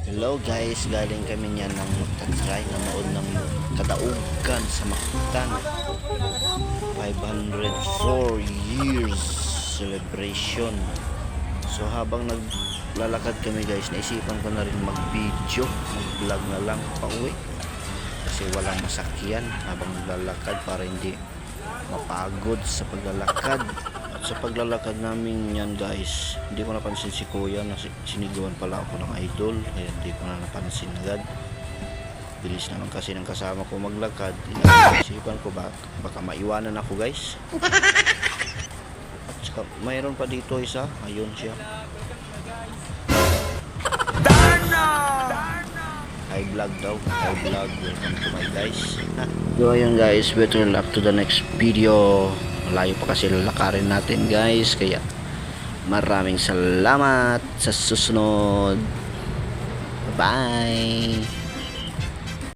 Hello guys, galing kami niyan ng magta-try nanood ng kadaugan sa Mactan 504 years celebration. So habang naglalakad kami guys, naisipan ko na rin mag-video, mag-vlog na lang pauwi kasi walang masakyan habang naglalakad para hindi mapagod sa paglalakad. Sa paglalakad namin yan guys, hindi ko napansin si kuya na sinigawan pala ako ng idol, kaya hindi ko na napansin agad. Bilis naman kasi ng kasama ko maglakad, isipan ko baka maiwanan ako guys. At saka mayroon pa dito isa, ayun siya. Hi vlog daw, hi vlog, welcome to my guys. So ayun guys, better luck to the next video. Malayo pa kasi lalakarin natin guys, kaya maraming salamat sa susunod. Bye.